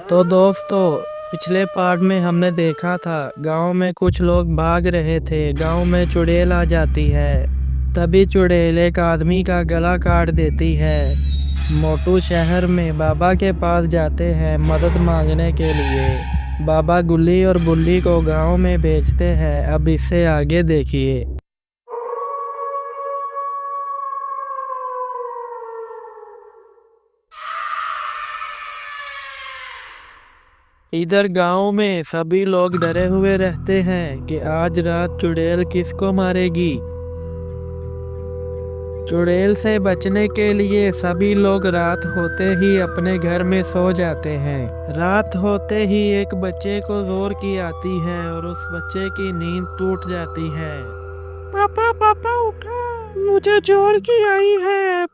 तो दोस्तों, पिछले पार्ट में हमने देखा था गांव में कुछ लोग भाग रहे थे। गांव में चुड़ैल आ जाती है। तभी चुड़ैल एक आदमी का गला काट देती है। मोटू शहर में बाबा के पास जाते हैं मदद मांगने के लिए। बाबा गुल्ली और बुल्ली को गांव में भेजते हैं। अब इससे आगे देखिए। इधर गांव में सभी लोग डरे हुए रहते हैं कि आज रात चुड़ैल किसको मारेगी। चुड़ैल से बचने के लिए सभी लोग रात होते ही अपने घर में सो जाते हैं। रात होते ही एक बच्चे को जोर की आती है और उस बच्चे की नींद टूट जाती है। पापा पापा उठो, मुझे जोर की आई है।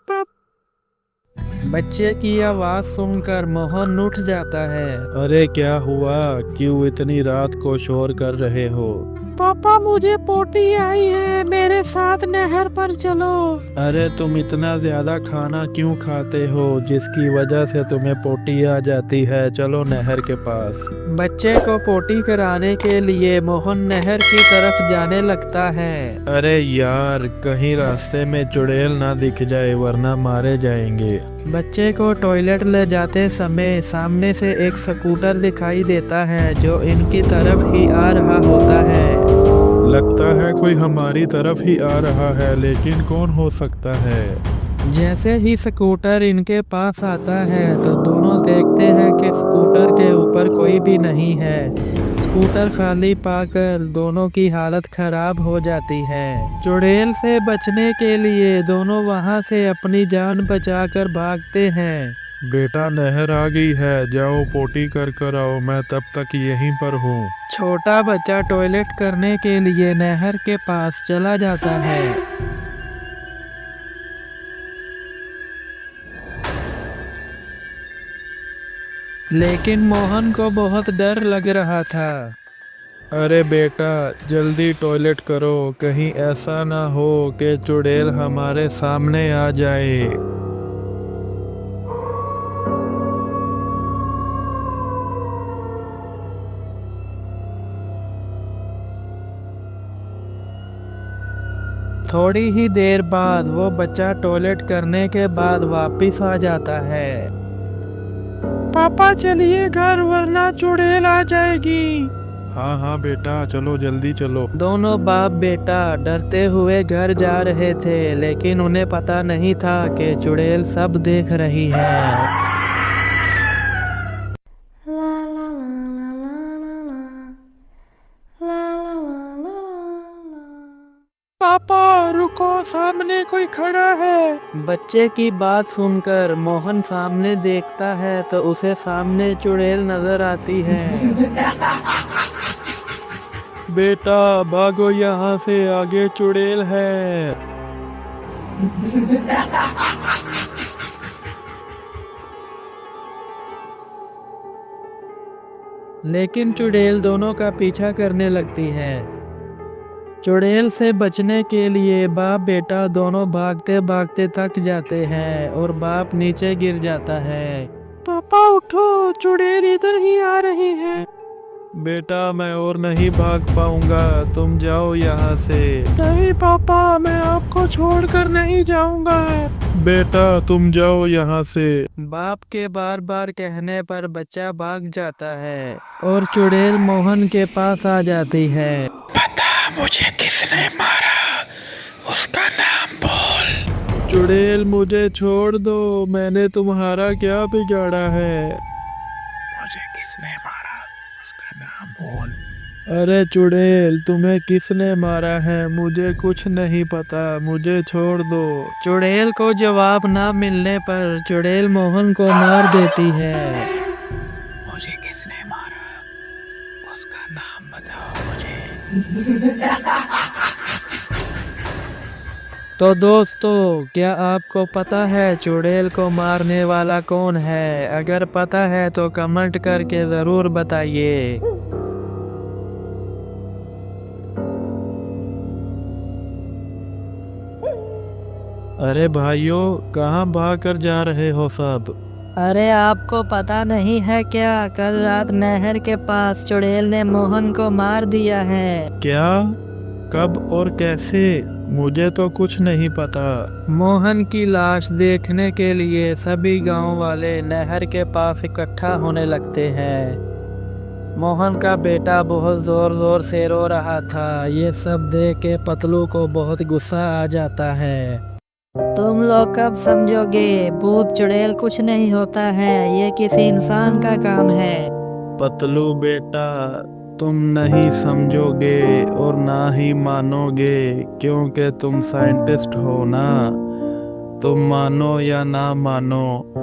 बच्चे की आवाज सुनकर मोहन उठ जाता है। अरे क्या हुआ, क्यों इतनी रात को शोर कर रहे हो? पापा मुझे पोटी आई है, मेरे साथ नहर पर चलो। अरे तुम इतना ज्यादा खाना क्यों खाते हो जिसकी वजह से तुम्हें पोटी आ जाती है? चलो नहर के पास। बच्चे को पोटी कराने के लिए मोहन नहर की तरफ जाने लगता है। अरे यार, कहीं रास्ते में चुड़ैल ना दिख जाए वरना मारे जाएंगे। बच्चे को टॉयलेट ले जाते समय सामने से एक स्कूटर दिखाई देता है जो इनकी तरफ ही आ रहा होता है। लगता है कोई हमारी तरफ ही आ रहा है, लेकिन कौन हो सकता है? जैसे ही स्कूटर इनके पास आता है तो दोनों देखते हैं कि स्कूटर के ऊपर कोई भी नहीं है। स्कूटर खाली पाकर दोनों की हालत खराब हो जाती है। चुड़ैल से बचने के लिए दोनों वहां से अपनी जान बचाकर भागते हैं। बेटा नहर आ गई है, जाओ पोटी कर आओ, मैं तब तक यहीं पर हूँ। छोटा बच्चा टॉयलेट करने के लिए नहर के पास चला जाता है। लेकिन मोहन को बहुत डर लग रहा था। अरे बेटा जल्दी टॉयलेट करो, कहीं ऐसा ना हो कि चुड़ैल हमारे सामने आ जाए। थोड़ी ही देर बाद वो बच्चा टॉयलेट करने के बाद वापस आ जाता है। पापा चलिए घर वरना चुड़ैल आ जाएगी। हाँ हाँ बेटा चलो, जल्दी चलो। दोनों बाप बेटा डरते हुए घर जा रहे थे, लेकिन उन्हें पता नहीं था कि चुड़ैल सब देख रही है। पापा रुको, सामने कोई खड़ा है। बच्चे की बात सुनकर मोहन सामने देखता है तो उसे सामने चुड़ैल नजर आती है। बेटा भागो यहाँ से, आगे चुड़ैल है। लेकिन चुड़ैल दोनों का पीछा करने लगती है। चुड़ैल से बचने के लिए बाप बेटा दोनों भागते भागते थक जाते हैं और बाप नीचे गिर जाता है। पापा उठो, चुड़ैल इधर ही आ रही है। बेटा मैं और नहीं भाग पाऊंगा, तुम जाओ यहाँ से। नहीं पापा, मैं आपको छोड़कर नहीं जाऊंगा। बेटा तुम जाओ यहाँ से। बाप के बार बार कहने पर बच्चा भाग जाता है और चुड़ैल मोहन के पास आ जाती है। बता मुझे किसने मारा, उसका नाम बोल। चुड़ैल मुझे छोड़ दो, मैंने तुम्हारा क्या बिगाड़ा है? मुझे किसने मारा, उसका नाम बोल। अरे चुड़ैल तुम्हें किसने मारा है? मुझे कुछ नहीं पता, मुझे छोड़ दो। चुड़ैल को जवाब ना मिलने पर चुड़ैल मोहन को मार देती है। मुझे किसने मारा, उसका नाम बताओ मुझे। तो दोस्तों, क्या आपको पता है चुड़ैल को मारने वाला कौन है? अगर पता है तो कमेंट करके जरूर बताइए। अरे भाइयों, कहाँ भाग कर जा रहे हो सब? अरे आपको पता नहीं है क्या, कल रात नहर के पास चुड़ैल ने मोहन को मार दिया है। क्या? कब और कैसे? मुझे तो कुछ नहीं पता। मोहन की लाश देखने के लिए सभी गांव वाले नहर के पास इकट्ठा होने लगते हैं। मोहन का बेटा बहुत जोर जोर से रो रहा था। ये सब देख के पतलू को बहुत गुस्सा आ जाता है। तुम लोग कब समझोगे, भूत चुड़ैल कुछ नहीं होता है, ये किसी इंसान का काम है। पतलू बेटा, तुम नहीं समझोगे और ना ही मानोगे, क्योंकि तुम साइंटिस्ट हो ना। तुम मानो या ना मानो,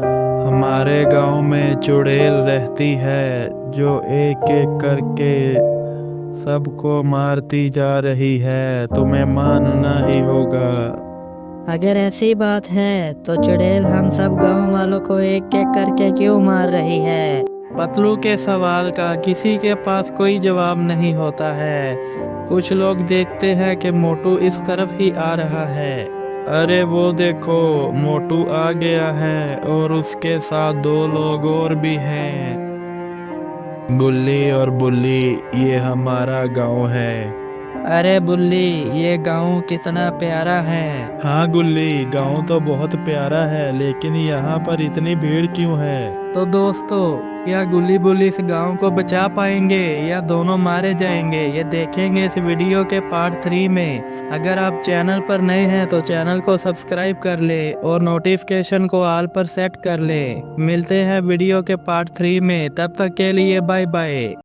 हमारे गांव में चुड़ैल रहती है जो एक एक करके सबको मारती जा रही है। तुम्हें मानना ही होगा। अगर ऐसी बात है तो चुड़ैल हम सब गांव वालों को एक एक करके क्यों मार रही है। पतलू के सवाल का किसी के पास कोई जवाब नहीं होता है। कुछ लोग देखते हैं कि मोटू इस तरफ ही आ रहा है। अरे वो देखो, मोटू आ गया है और उसके साथ दो लोग और भी हैं। गुल्ली और बुल्ली, ये हमारा गांव है। अरे बुल्ली, ये गांव कितना प्यारा है। हाँ गुल्ली, गांव तो बहुत प्यारा है, लेकिन यहाँ पर इतनी भीड़ क्यों है? तो दोस्तों, क्या गुल्ली बुल्ली इस गांव को बचा पाएंगे या दोनों मारे जाएंगे, ये देखेंगे इस वीडियो के पार्ट 3 में। अगर आप चैनल पर नए हैं तो चैनल को सब्सक्राइब कर ले और नोटिफिकेशन को ऑल पर सेट कर ले। मिलते हैं वीडियो के पार्ट 3 में, तब तक के लिए बाय बाय।